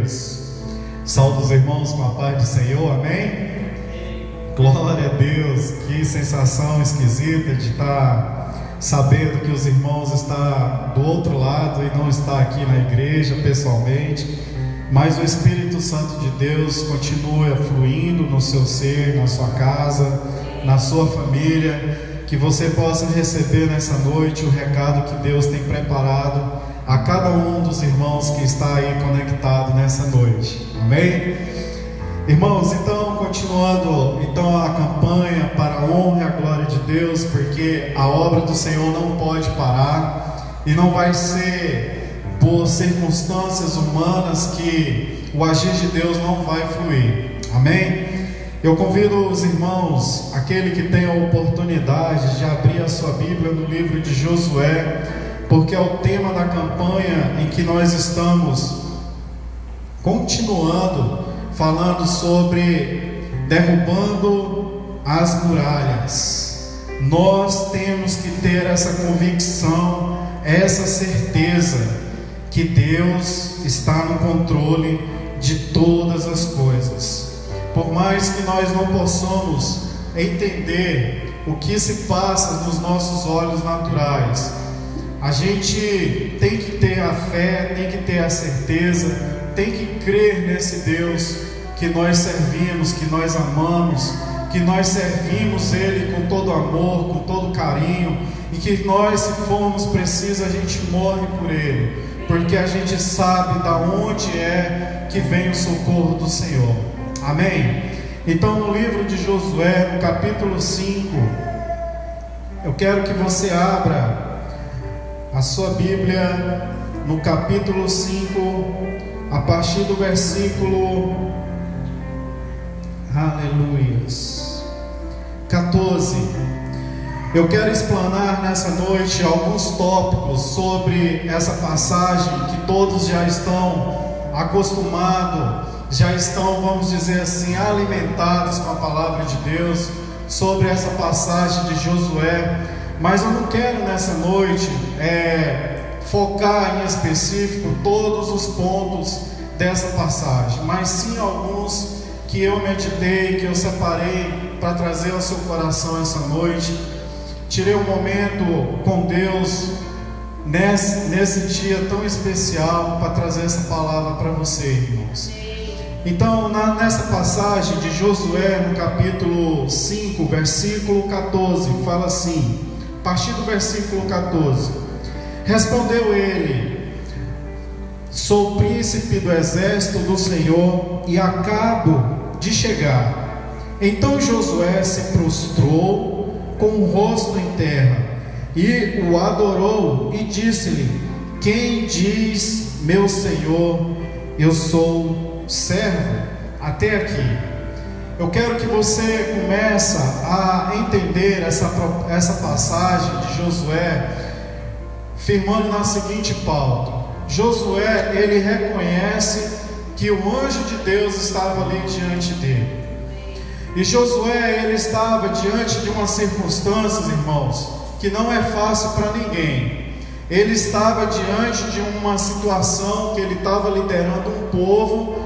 Deus. Saúde os irmãos com a paz do Senhor, amém? Glória a Deus. Que sensação esquisita de estar sabendo que os irmãos estão do outro lado e não está aqui na igreja pessoalmente, mas o Espírito Santo de Deus continua fluindo no seu ser, na sua casa, na sua família. Que você possa receber nessa noite o recado que Deus tem preparado a cada um dos irmãos que está aí conectado nessa noite, amém? Irmãos, então, continuando a campanha para a honra e a glória de Deus, porque a obra do Senhor não pode parar, e não vai ser por circunstâncias humanas que o agir de Deus não vai fluir, amém? Eu convido os irmãos, aquele que tem a oportunidade de abrir a sua Bíblia no livro de Josué, porque é o tema da campanha em que nós estamos continuando, falando sobre derrubando as muralhas. Nós temos que ter essa convicção, essa certeza que Deus está no controle de todas as coisas. Por mais que nós não possamos entender o que se passa nos nossos olhos naturais, a gente tem que ter a fé, tem que ter a certeza, tem que crer nesse Deus que nós servimos, que nós amamos, que nós servimos Ele com todo amor, com todo carinho, e que nós, se formos precisos, a gente morre por Ele, porque a gente sabe da onde é que vem o socorro do Senhor. Amém? Então, no livro de Josué, no capítulo 5, eu quero que você abra a sua Bíblia no capítulo 5, a partir do versículo 14. Eu quero explanar nessa noite alguns tópicos sobre essa passagem que todos já estão acostumados, já estão, vamos dizer assim, alimentados com a palavra de Deus, sobre essa passagem de Josué. Mas eu não quero nessa noite focar em específico todos os pontos dessa passagem, mas sim alguns que eu meditei, que eu separei para trazer ao seu coração essa noite. Tirei um momento com Deus nesse dia tão especial para trazer essa palavra para você, irmãos. Então, nessa passagem de Josué, no capítulo 5, versículo 14, fala assim, a partir do versículo 14: respondeu ele: sou príncipe do exército do Senhor e acabo de chegar. Então Josué se prostrou com o rosto em terra e o adorou e disse-lhe: quem diz meu Senhor, eu sou servo? Até aqui. Eu quero que você comece a entender essa passagem de Josué, firmando na seguinte pauta. Josué, ele reconhece que o anjo de Deus estava ali diante dele. E Josué, ele estava diante de uma circunstância, irmãos, que não é fácil para ninguém. Ele estava diante de uma situação que ele estava liderando um povo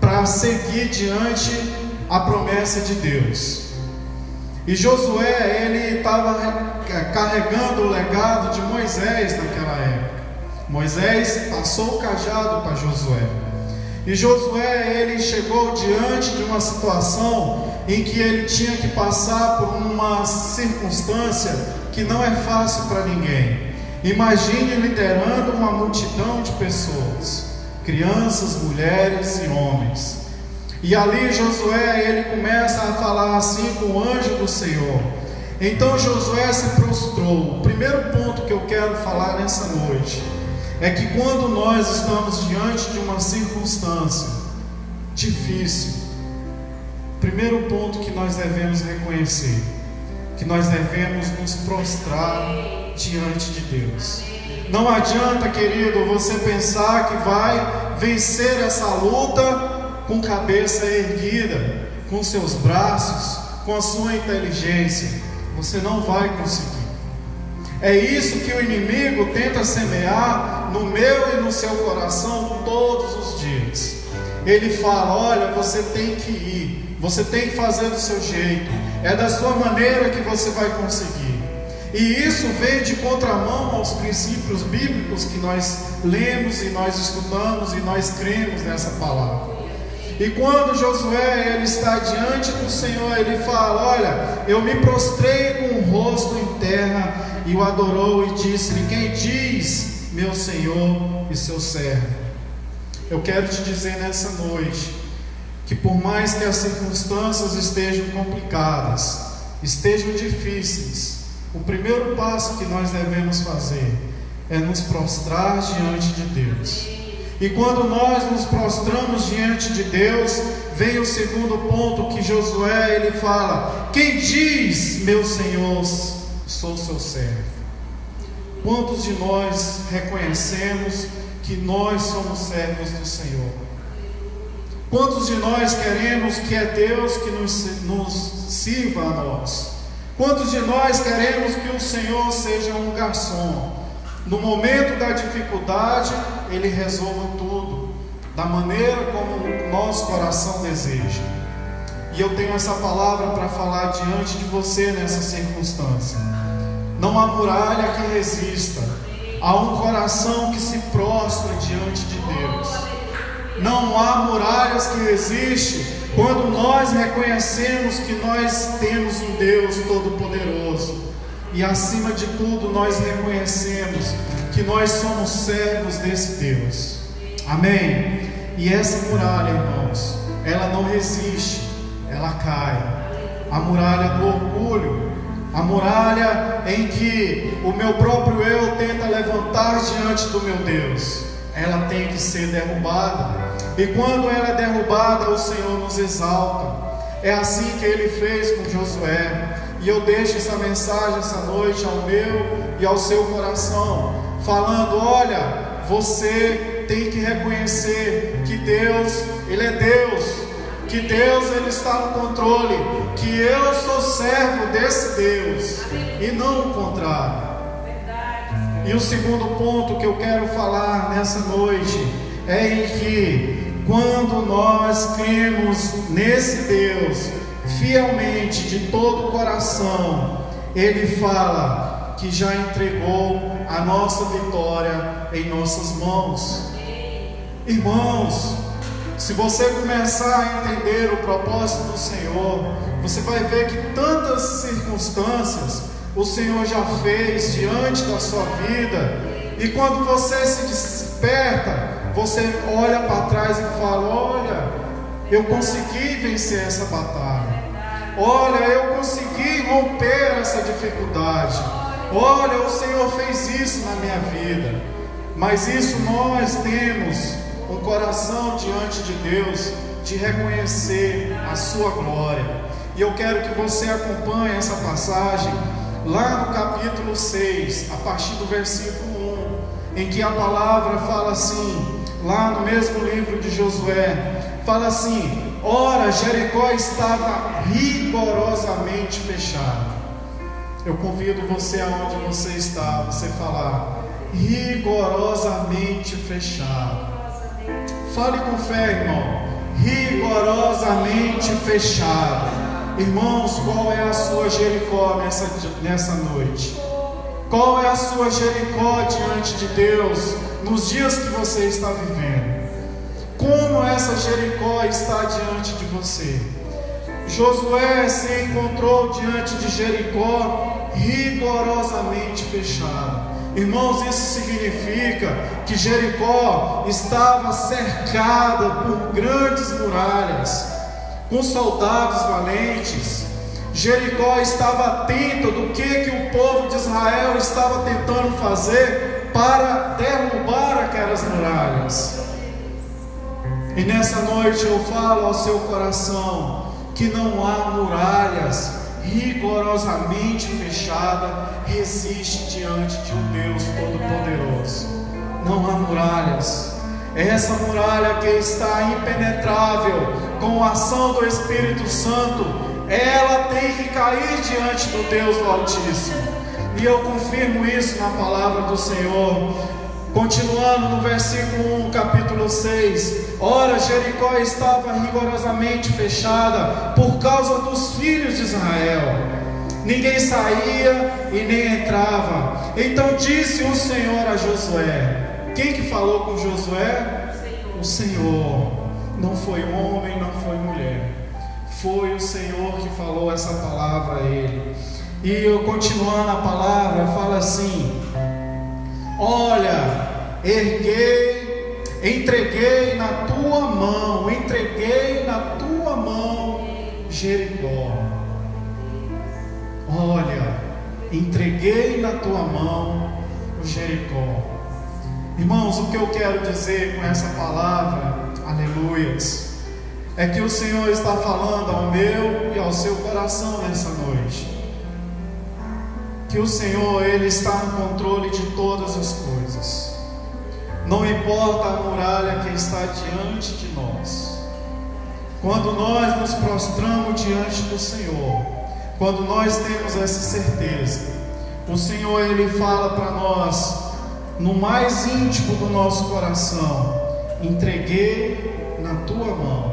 para seguir diante a promessa de Deus. E Josué, ele estava carregando o legado de Moisés naquela época. Moisés passou o cajado para Josué. E Josué, ele chegou diante de uma situação em que ele tinha que passar por uma circunstância que não é fácil para ninguém. Imagine liderando uma multidão de pessoas, crianças, mulheres e homens. E ali Josué, ele começa a falar assim com o anjo do Senhor. Então Josué se prostrou. O primeiro ponto que eu quero falar nessa noite é que quando nós estamos diante de uma circunstância difícil, o primeiro ponto que nós devemos reconhecer, que nós devemos nos prostrar diante de Deus. Não adianta, querido, você pensar que vai vencer essa luta com cabeça erguida, com seus braços, com a sua inteligência. Você não vai conseguir. É isso que o inimigo tenta semear no meu e no seu coração todos os dias. Ele fala: olha, você tem que ir, você tem que fazer do seu jeito, é da sua maneira que você vai conseguir. E isso vem de contramão aos princípios bíblicos que nós lemos e nós estudamos e nós cremos nessa palavra. E quando Josué ele está diante do Senhor, ele fala: olha, eu me prostrei com o rosto em terra, e o adorou e disse-lhe: quem diz meu Senhor e seu servo? Eu quero te dizer nessa noite, que por mais que as circunstâncias estejam complicadas, estejam difíceis, o primeiro passo que nós devemos fazer é nos prostrar diante de Deus. E quando nós nos prostramos diante de Deus, vem o segundo ponto que Josué ele fala: quem diz meu Senhor, sou seu servo. Quantos de nós reconhecemos que nós somos servos do Senhor? Quantos de nós queremos que é Deus que nos sirva a nós? Quantos de nós queremos que o Senhor seja um garçom? No momento da dificuldade, Ele resolva tudo da maneira como o nosso coração deseja. E eu tenho essa palavra para falar diante de você nessa circunstância. Não há muralha que resista a um coração que se prostra diante de Deus. Não há muralhas que resistem quando nós reconhecemos que nós temos um Deus Todo-Poderoso. E acima de tudo nós reconhecemos que nós somos servos desse Deus. Amém? E essa muralha, irmãos, ela não resiste, ela cai. A muralha do orgulho, a muralha em que o meu próprio eu tenta levantar diante do meu Deus, ela tem que ser derrubada. E quando ela é derrubada, o Senhor nos exalta. É assim que Ele fez com Josué. E eu deixo essa mensagem essa noite ao meu e ao seu coração, falando: olha, você tem que reconhecer que Deus, Ele é Deus, que Deus Ele está no controle, que eu sou servo desse Deus e não o contrário. E o segundo ponto que eu quero falar nessa noite é em que quando nós cremos nesse Deus fielmente, de todo o coração, Ele fala que já entregou a nossa vitória em nossas mãos. Irmãos, se você começar a entender o propósito do Senhor, você vai ver que tantas circunstâncias o Senhor já fez diante da sua vida, e quando você se desperta, você olha para trás e fala: olha, eu consegui vencer essa batalha. Olha, eu consegui romper essa dificuldade. Olha, o Senhor fez isso na minha vida. Mas isso nós temos um coração diante de Deus de reconhecer a sua glória. E eu quero que você acompanhe essa passagem lá no capítulo 6, a partir do versículo 1, em que a palavra fala assim, lá no mesmo livro de Josué, fala assim: ora, Jericó estava rigorosamente fechada. Eu convido você, aonde você está, você falar: rigorosamente fechado. Fale com fé, irmão. Rigorosamente fechado. Irmãos, qual é a sua Jericó nessa noite? Qual é a sua Jericó diante de Deus nos dias que você está vivendo? Como essa Jericó está diante de você? Josué se encontrou diante de Jericó rigorosamente fechado. Irmãos, isso significa que Jericó estava cercada por grandes muralhas, com soldados valentes. Jericó estava atento do que o povo de Israel estava tentando fazer para derrubar aquelas muralhas. E nessa noite eu falo ao seu coração que não há muralhas rigorosamente fechada resiste diante de um Deus Todo-Poderoso. Não há muralhas. Essa muralha que está impenetrável com a ação do Espírito Santo, ela tem que cair diante do Deus do Altíssimo. E eu confirmo isso na palavra do Senhor. Continuando no versículo 1, capítulo 6: Ora, Jericó estava rigorosamente fechada por causa dos filhos de Israel. Ninguém saía e nem entrava. Então disse o Senhor a Josué. Quem que falou com Josué? O Senhor. Não foi homem, não foi mulher. Foi o Senhor que falou essa palavra a ele. E eu continuando a palavra, fala assim: olha, entreguei na tua mão Jericó. Olha, entreguei na tua mão o Jericó. Irmãos, o que eu quero dizer com essa palavra, aleluias, é que o Senhor está falando ao meu e ao seu coração nessa noite. Que o Senhor, Ele está no controle de todas as coisas. Não importa a muralha que está diante de nós. Quando nós nos prostramos diante do Senhor, quando nós temos essa certeza, o Senhor, Ele fala para nós, no mais íntimo do nosso coração: entreguei na tua mão.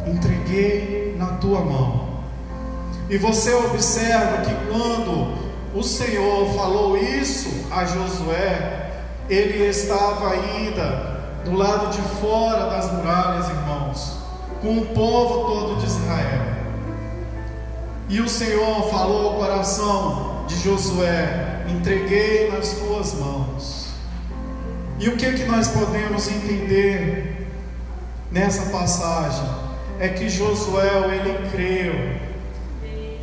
Entreguei na tua mão. E você observa que quando o Senhor falou isso a Josué, ele estava ainda do lado de fora das muralhas, irmãos, com o povo todo de Israel. E o Senhor falou ao coração de Josué: entreguei nas tuas mãos. E o que nós podemos entender nessa passagem? É que Josué,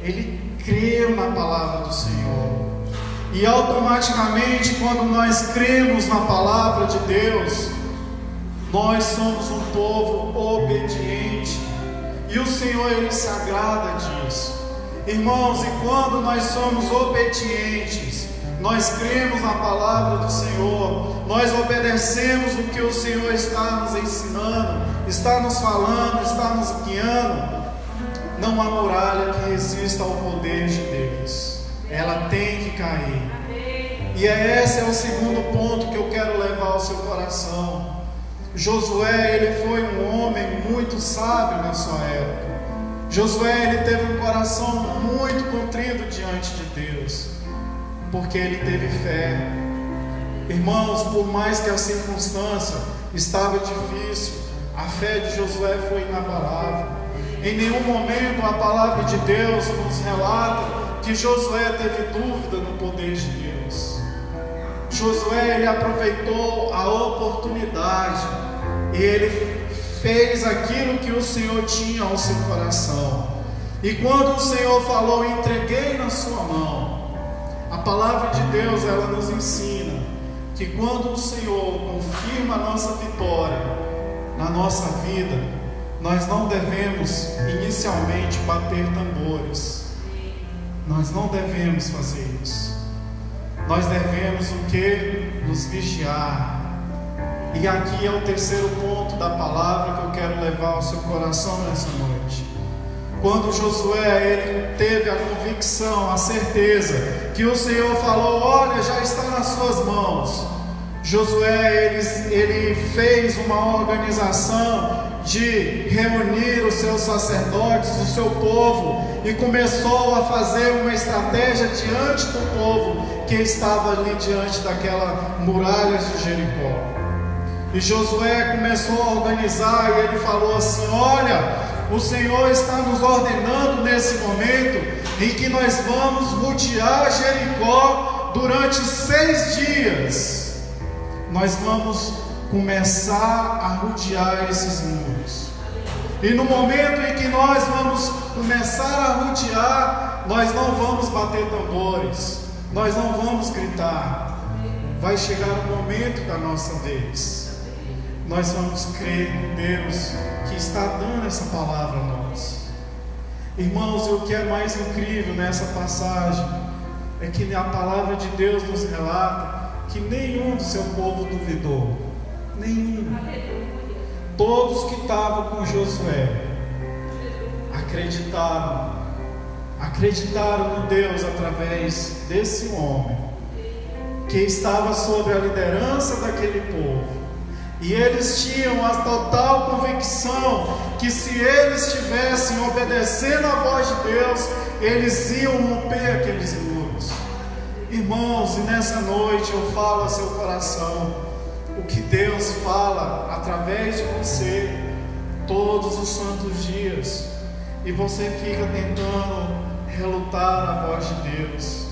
ele creu na palavra do Senhor. E automaticamente, quando nós cremos na palavra de Deus, nós somos um povo obediente. E o Senhor, Ele se agrada disso. Irmãos, e quando nós somos obedientes, nós cremos na palavra do Senhor, nós obedecemos o que o Senhor está nos ensinando, está nos falando, está nos guiando, não há muralha que resista ao poder de Deus. Ela tem que cair. E esse é o segundo ponto que eu quero levar ao seu coração. Josué, ele foi um homem muito sábio na sua época. Josué, ele teve um coração muito contrito diante de Deus, porque ele teve fé. Irmãos, por mais que a circunstância estava difícil, a fé de Josué foi inabalável. Em nenhum momento a palavra de Deus nos relata que Josué teve dúvida no poder de Deus. Josué, ele aproveitou a oportunidade e ele fez aquilo que o Senhor tinha ao seu coração. E quando o Senhor falou: entreguei na sua mão, a palavra de Deus, ela nos ensina que quando o Senhor confirma a nossa vitória na nossa vida, nós não devemos inicialmente bater tambores. Nós não devemos fazer isso. Nós devemos o que? Nos vigiar. E aqui é o terceiro ponto da palavra que eu quero levar ao seu coração nessa noite. Quando Josué, ele teve a convicção, a certeza que o Senhor falou: olha, já está nas suas mãos. Josué, ele fez uma organização de reunir os seus sacerdotes, o seu povo, e começou a fazer uma estratégia diante do povo que estava ali diante daquela muralha de Jericó. E Josué começou a organizar, e ele falou assim: olha, o Senhor está nos ordenando nesse momento em que nós vamos rodear Jericó durante 6 dias. Nós vamos começar a rodear esses muros. E no momento em que nós vamos começar a rodear, nós não vamos bater tambores, nós não vamos gritar. Vai chegar o momento da nossa vez. Nós vamos crer em Deus que está dando essa palavra a nós. Irmãos, e o que é mais incrível nessa passagem é que a palavra de Deus nos relata que nenhum do seu povo duvidou. Nenhum. Todos que estavam com Josué acreditaram no Deus através desse homem que estava sob a liderança daquele povo. E eles tinham a total convicção que se eles estivessem obedecendo à voz de Deus, eles iam romper aqueles muros. Irmãos, e nessa noite eu falo ao seu coração o que Deus fala através de você todos os santos dias, e você fica tentando relutar a voz de Deus.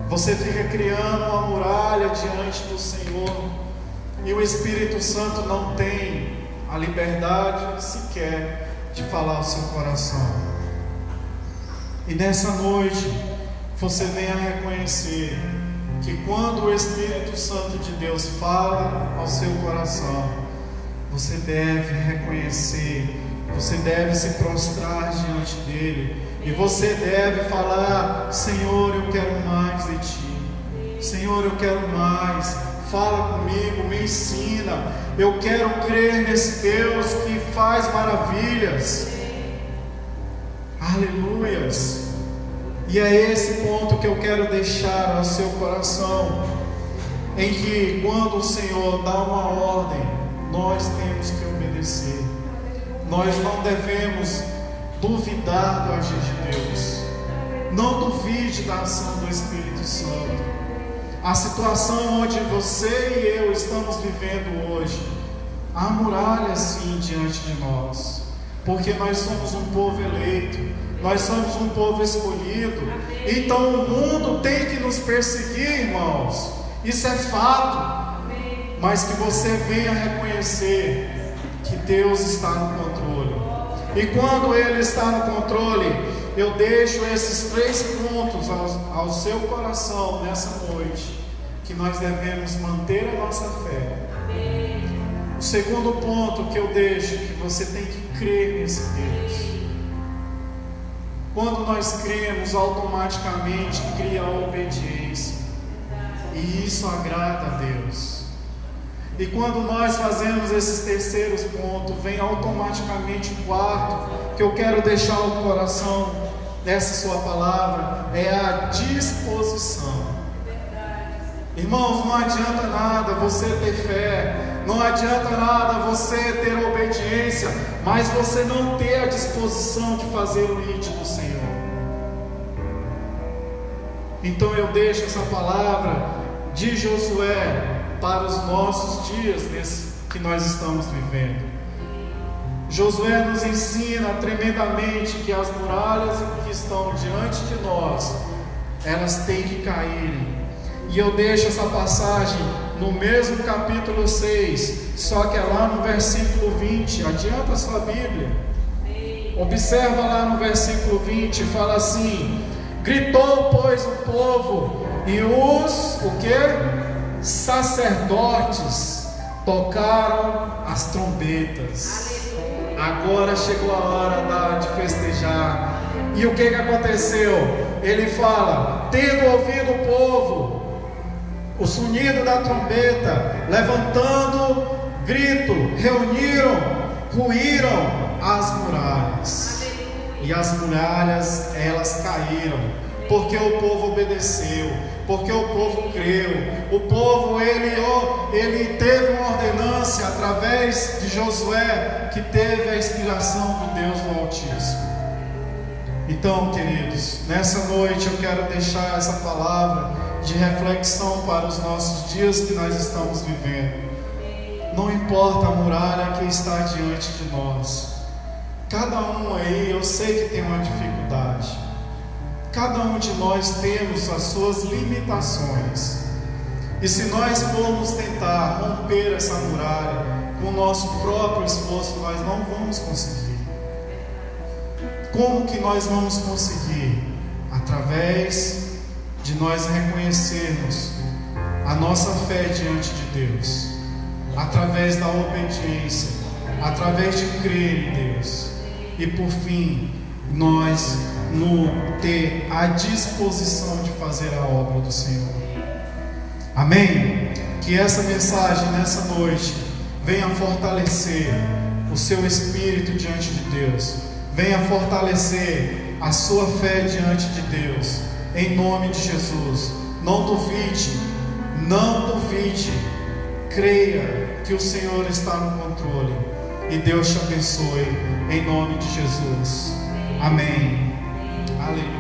Você fica criando uma muralha diante do Senhor, e o Espírito Santo não tem a liberdade sequer de falar ao seu coração. E nessa noite você venha reconhecer que quando o Espírito Santo de Deus fala ao seu coração, você deve reconhecer, você deve se prostrar diante dele, e você deve falar: Senhor, eu quero mais de ti. Senhor, eu quero mais. Fala comigo, me ensina. Eu quero crer nesse Deus que faz maravilhas. Aleluias. E é esse ponto que eu quero deixar ao seu coração, em que quando o Senhor dá uma ordem, nós temos que obedecer. Nós não devemos duvidar do agir de Deus. Não duvide da ação do Espírito Santo. A situação onde você e eu estamos vivendo hoje, há muralha sim diante de nós, porque nós somos um povo eleito, nós somos um povo escolhido. Então o mundo tem que nos perseguir, irmãos, isso é fato. Mas que você venha reconhecer que Deus está no controle, e quando Ele está no controle, eu deixo esses 3 pontos ao seu coração nessa noite, que nós devemos manter a nossa fé. O segundo ponto que eu deixo, que você tem que crer nesse Deus. Quando nós cremos, automaticamente cria a obediência, e isso agrada a Deus. E quando nós fazemos esses terceiros pontos, vem automaticamente o quarto, que eu quero deixar no coração dessa sua palavra, é a disposição. Irmãos, não adianta nada você ter fé, não adianta nada você ter obediência, mas você não ter a disposição de fazer o íntimo do Senhor. Então eu deixo essa palavra de Josué para os nossos dias que nós estamos vivendo. Josué nos ensina tremendamente que as muralhas que estão diante de nós, elas têm que cair. E eu deixo essa passagem no mesmo capítulo 6, só que é lá no versículo 20. Adianta a sua Bíblia. Observa lá no versículo 20, fala assim: gritou, pois, o povo, e o que? Sacerdotes tocaram as trombetas. Agora chegou a hora de festejar. E o que aconteceu? Ele fala: tendo ouvido o povo o sonido da trombeta, levantando grito, ruíram as muralhas. E as muralhas, elas caíram, porque o povo obedeceu, porque o povo creu. O povo, ele teve uma ordenância através de Josué, que teve a inspiração do Deus do Altíssimo. Então, queridos, nessa noite eu quero deixar essa palavra de reflexão para os nossos dias que nós estamos vivendo. Não importa a muralha que está diante de nós. Cada um aí, eu sei que tem uma dificuldade. Cada um de nós temos as suas limitações. E se nós formos tentar romper essa muralha com o nosso próprio esforço, nós não vamos conseguir. Como que nós vamos conseguir? Através de nós reconhecermos a nossa fé diante de Deus, através da obediência, através de crer em Deus, e por fim, nós ter a disposição de fazer a obra do Senhor. Amém? Que essa mensagem nessa noite venha fortalecer o seu espírito diante de Deus, venha fortalecer a sua fé diante de Deus, em nome de Jesus. Não duvide, creia, que o Senhor está no controle. E Deus te abençoe, em nome de Jesus. Amém. Aleluia.